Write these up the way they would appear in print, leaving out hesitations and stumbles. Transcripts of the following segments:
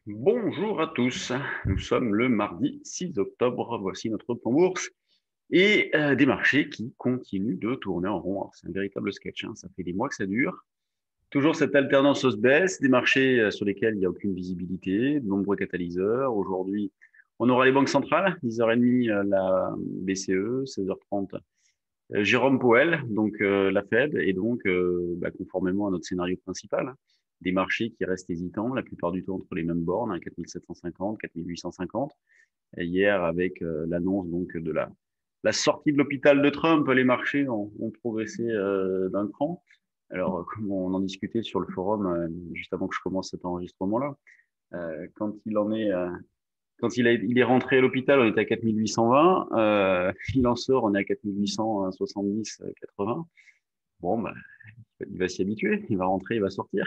Bonjour à tous, nous sommes le mardi 6 octobre, voici notre point bourse et des marchés qui continuent de tourner en rond. C'est un véritable sketch, hein. Ça fait des mois que ça dure. Toujours cette alternance hausse-baisse, des marchés sur lesquels il n'y a aucune visibilité, de nombreux catalyseurs. Aujourd'hui, on aura les banques centrales, 10h30 la BCE, 16h30 Jérôme Powell, donc la Fed, et donc conformément à notre scénario principal, hein, des marchés qui restent hésitants, la plupart du temps entre les mêmes bornes, hein, 4750, 4850. Et hier, avec l'annonce donc de la sortie de l'hôpital de Trump, les marchés ont progressé d'un cran. Alors, comme on en discutait sur le forum juste avant que je commence cet enregistrement-là, quand il est rentré à l'hôpital, on était à 4820. Il en sort, on est à 4870, 80. Bon, bah, il va s'y habituer. Il va rentrer, il va sortir.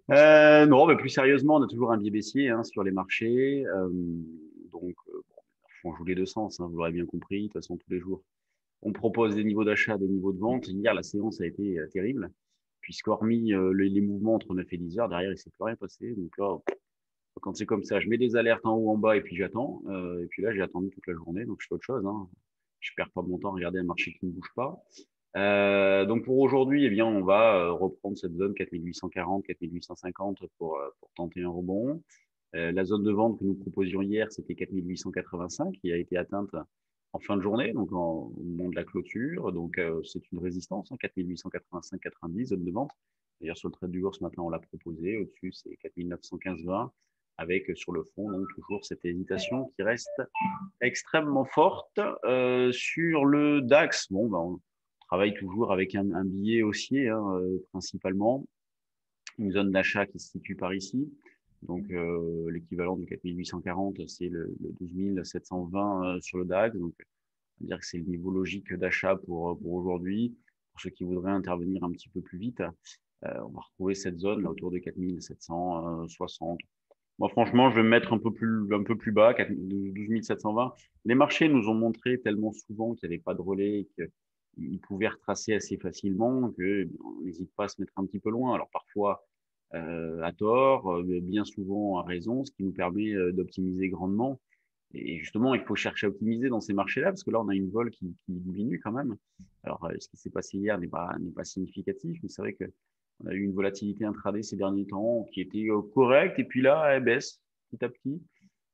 Non, mais plus sérieusement, on a toujours un biais baissier hein, sur les marchés. On joue les deux sens, hein, vous l'aurez bien compris. De toute façon, tous les jours, on propose des niveaux d'achat, des niveaux de vente. Hier, la séance a été terrible, puisqu'hormis les mouvements entre 9 et 10 heures, derrière, il ne s'est plus rien passé. Donc là, quand c'est comme ça, je mets des alertes en haut, en bas, et puis j'attends. Et puis là, j'ai attendu toute la journée, donc je fais autre chose. Hein. Je perds pas mon temps à regarder un marché qui ne bouge pas. Donc pour aujourd'hui, eh bien, on va reprendre cette zone 4840, 4850 pour tenter un rebond. La zone de vente que nous proposions hier, c'était 4885, qui a été atteinte en fin de journée, donc au moment de la clôture. Donc c'est une résistance, hein, 4885, 90, zone de vente. D'ailleurs, sur le trade du jour ce matin, on l'a proposé. Au-dessus, c'est 4915,20, avec sur le fond, donc toujours cette hésitation qui reste extrêmement forte. Sur le DAX, bon, ben, on travaille toujours avec un billet haussier, hein, principalement. Une zone d'achat qui se situe par ici. Donc, l'équivalent du 4840, c'est le 12 720 sur le DAX. Donc, on va dire que c'est le niveau logique d'achat pour aujourd'hui. Pour ceux qui voudraient intervenir un petit peu plus vite, on va retrouver cette zone là autour de 4760. Moi, franchement, je vais me mettre un peu plus bas, 12 720. Les marchés nous ont montré tellement souvent qu'il n'y avait pas de relais et qu'ils pouvaient retracer assez facilement qu'on n'hésite pas à se mettre un petit peu loin. Alors parfois à tort, mais bien souvent à raison, ce qui nous permet d'optimiser grandement. Et justement, il faut chercher à optimiser dans ces marchés-là, parce que là, on a une vol qui diminue quand même. Alors, ce qui s'est passé hier n'est pas significatif, mais c'est vrai que on a eu une volatilité intraday ces derniers temps qui était correcte, et puis là, elle baisse petit à petit.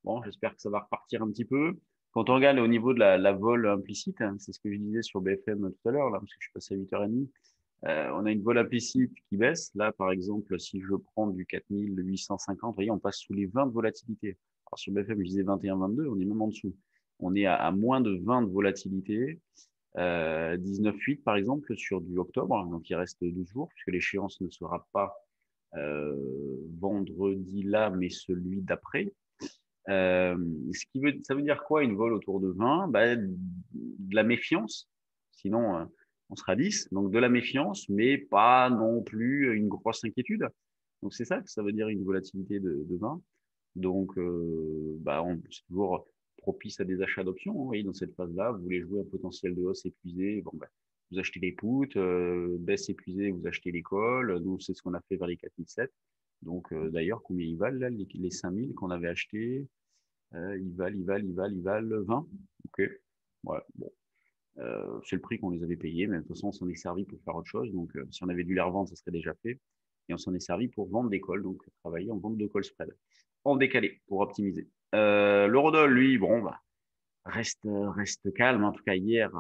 Bon, j'espère que ça va repartir un petit peu. Quand on regarde au niveau de la vol implicite, hein, c'est ce que je disais sur BFM tout à l'heure, là, parce que je suis passé à 8h30, on a une vol implicite qui baisse. Là, par exemple, si je prends du 4850, vous voyez, on passe sous les 20 de volatilité. Alors, sur BFM, je disais 21, 22, on est même en dessous. On est à moins de 20 de volatilité. 19,8 par exemple sur du octobre, donc il reste 12 jours, puisque l'échéance ne sera pas vendredi là, mais celui d'après. Ça veut dire quoi une vol autour de 20? Bah, de la méfiance, sinon on sera 10. Donc de la méfiance, mais pas non plus une grosse inquiétude. Donc c'est ça que ça veut dire une volatilité de 20. Donc c'est toujours propice à des achats d'options. Hein. Vous voyez, dans cette phase-là, vous voulez jouer un potentiel de hausse épuisé, bon, vous achetez les puts, baisse épuisée, vous achetez les calls. Nous, c'est ce qu'on a fait vers les 4007. Donc d'ailleurs, combien ils valent là, les 5000 qu'on avait achetés? Ils valent 20. Ok. Ouais, bon. C'est le prix qu'on les avait payés, mais de toute façon, on s'en est servi pour faire autre chose. Donc, si on avait dû les revendre, ça serait déjà fait. Et on s'en est servi pour vendre des calls, donc travailler en vente de call spread, en décalé, pour optimiser. L'eurodoll, lui, bon, bah, reste calme. En tout cas, hier,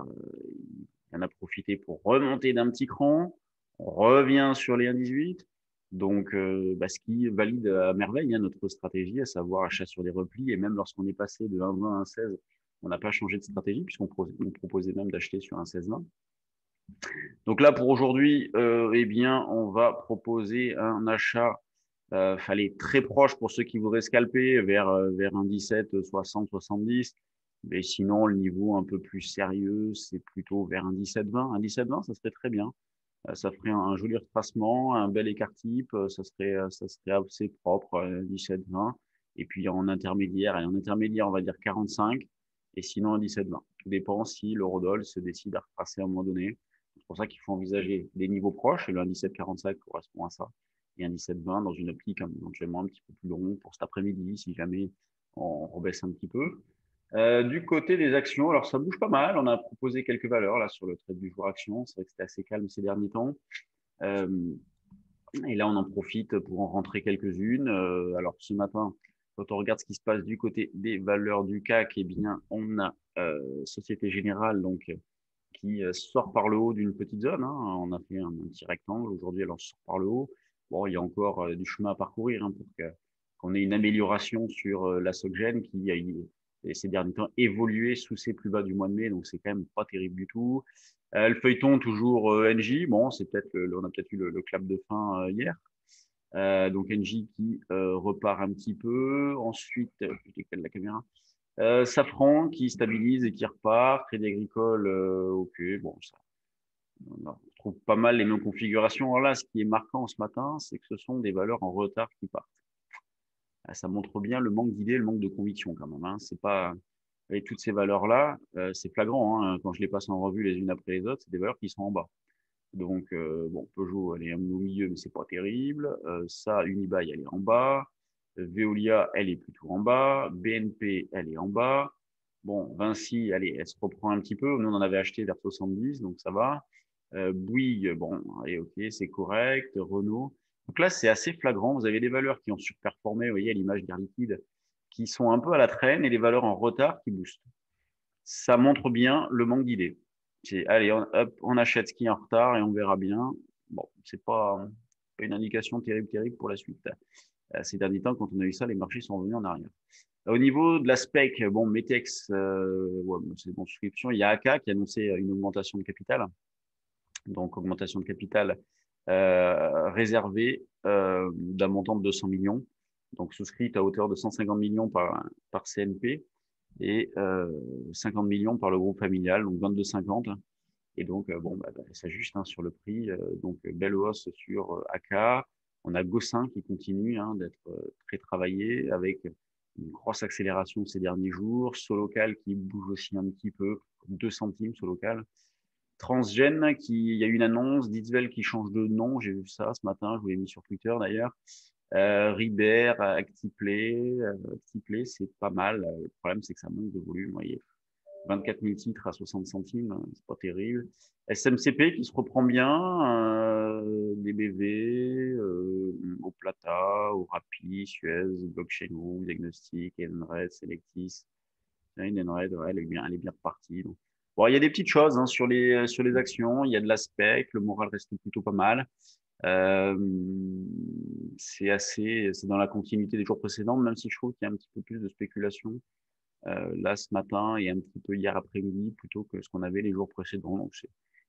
il en a profité pour remonter d'un petit cran. On revient sur les 1,18. Donc, ce qui valide à merveille hein, notre stratégie, à savoir achat sur des replis. Et même lorsqu'on est passé de 1,20 à 1,16, on n'a pas changé de stratégie puisqu'on proposait même d'acheter sur un 16,20. Donc là, pour aujourd'hui, eh bien, on va proposer un achat fallait très proche pour ceux qui voudraient scalper vers un 17, 60, 70. Mais sinon, le niveau un peu plus sérieux, c'est plutôt vers un 17-20. Un 17-20, ça serait très bien. Ça ferait un joli retracement, un bel écart type. Ça serait assez propre, 17-20. Et puis en intermédiaire, on va dire 45. Et sinon, un 17-20. Tout dépend si l'eurodoll se décide à retracer à un moment donné. C'est pour ça qu'il faut envisager des niveaux proches. Et le 17-45 correspond à ça. et un 17,20 dans une optique éventuellement un petit peu plus long pour cet après-midi, si jamais on rebaisse un petit peu. Du côté des actions, alors ça bouge pas mal. On a proposé quelques valeurs là sur le trade du jour action. C'est vrai que c'était assez calme ces derniers temps. Euh, et là, on en profite pour en rentrer quelques-unes. Alors ce matin, quand on regarde ce qui se passe du côté des valeurs du CAC, eh bien, on a Société Générale donc qui sort par le haut d'une petite zone, hein. On a fait un petit rectangle. Aujourd'hui, elle en sort par le haut. Bon, il y a encore du chemin à parcourir, hein, pour qu'on ait une amélioration sur la Soggen qui a ces derniers temps évolué sous ses plus bas du mois de mai. Donc, c'est quand même pas terrible du tout. Le feuilleton, toujours NJ. Bon, c'est peut-être on a peut-être eu le clap de fin hier. Donc, NJ qui repart un petit peu. Ensuite, je décale la caméra. Safran qui stabilise et qui repart. Crédit Agricole, ok, bon, ça, on trouve pas mal les mêmes configurations. Alors là, ce qui est marquant ce matin, c'est que ce sont des valeurs en retard qui partent. Ça montre bien le manque d'idées, le manque de conviction quand même, hein. C'est pas, et toutes ces valeurs-là, c'est flagrant, hein. Quand je les passe en revue les unes après les autres, c'est des valeurs qui sont en bas. Donc, bon, Peugeot, elle est au milieu, mais c'est pas terrible. Ça, Unibail, elle est en bas. Veolia, elle est plutôt en bas. BNP, elle est en bas. Bon, Vinci, allez, elle se reprend un petit peu. Nous, on en avait acheté vers 70, donc ça va. Bouygues, bon, allez, ok, c'est correct. Renault. Donc là, c'est assez flagrant. Vous avez des valeurs qui ont surperformé, vous voyez, à l'image d'Air Liquide, qui sont un peu à la traîne et des valeurs en retard qui boostent. Ça montre bien le manque d'idées. C'est, allez, hop, on achète ce qui est en retard et on verra bien. Bon, c'est pas une indication terrible pour la suite. Ces derniers temps, quand on a eu ça, les marchés sont revenus en arrière. Au niveau de la spec, bon, Metex, ouais, c'est bon, souscription. Il y a AK qui a annoncé une augmentation de capital. Donc, augmentation de capital réservée d'un montant de 200 millions. Donc, souscrite à hauteur de 150 millions par CNP et 50 millions par le groupe familial, donc 22,50. Et donc, bon, bah, ça s'ajuste, hein, sur le prix. Donc, belle hausse sur AK. On a Gossin qui continue, hein, d'être très travaillé avec une grosse accélération ces derniers jours. Solocal qui bouge aussi un petit peu, 2 centimes Solocal. Transgen, il y a une annonce, Ditzvel qui change de nom, j'ai vu ça ce matin, je vous l'ai mis sur Twitter d'ailleurs. Ribert, Actiplay, c'est pas mal. Le problème, c'est que ça manque de volume. Vous voyez, 24 000 titres à 60 centimes, hein, c'est pas terrible. SMCP qui se reprend bien, DBV, Oplata, Orapi, Suez, Blockchain Group, Diagnostic, Edenred, Selectis. Edenred, ouais, elle est bien repartie. Donc. Bon, il y a des petites choses, hein, sur les actions, il y a de l'aspect, le moral reste plutôt pas mal. Euh, c'est dans la continuité des jours précédents, même si je trouve qu'il y a un petit peu plus de spéculation là ce matin et un petit peu hier après-midi plutôt que ce qu'on avait les jours précédents. Donc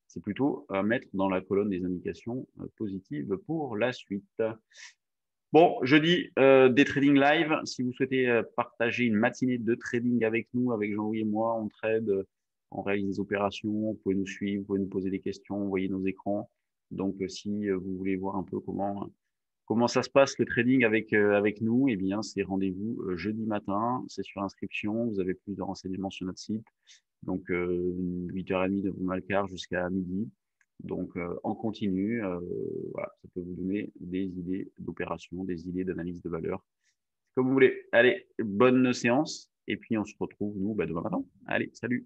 c'est plutôt à mettre dans la colonne des indications positives pour la suite. Bon, jeudi, des trading live. Si vous souhaitez partager une matinée de trading avec nous, avec Jean-Louis et moi, on trade, on réalise des opérations, vous pouvez nous suivre, vous pouvez nous poser des questions, vous voyez nos écrans. Donc, si vous voulez voir un peu comment ça se passe le trading avec nous, eh bien, c'est rendez-vous jeudi matin, c'est sur inscription, vous avez plus de renseignements sur notre site. Donc, 8h30 de Malcar jusqu'à midi. Donc, en continu, voilà, ça peut vous donner des idées d'opération, des idées d'analyse de valeur. Comme vous voulez. Allez, bonne séance. Et puis, on se retrouve, nous, demain matin. Allez, salut.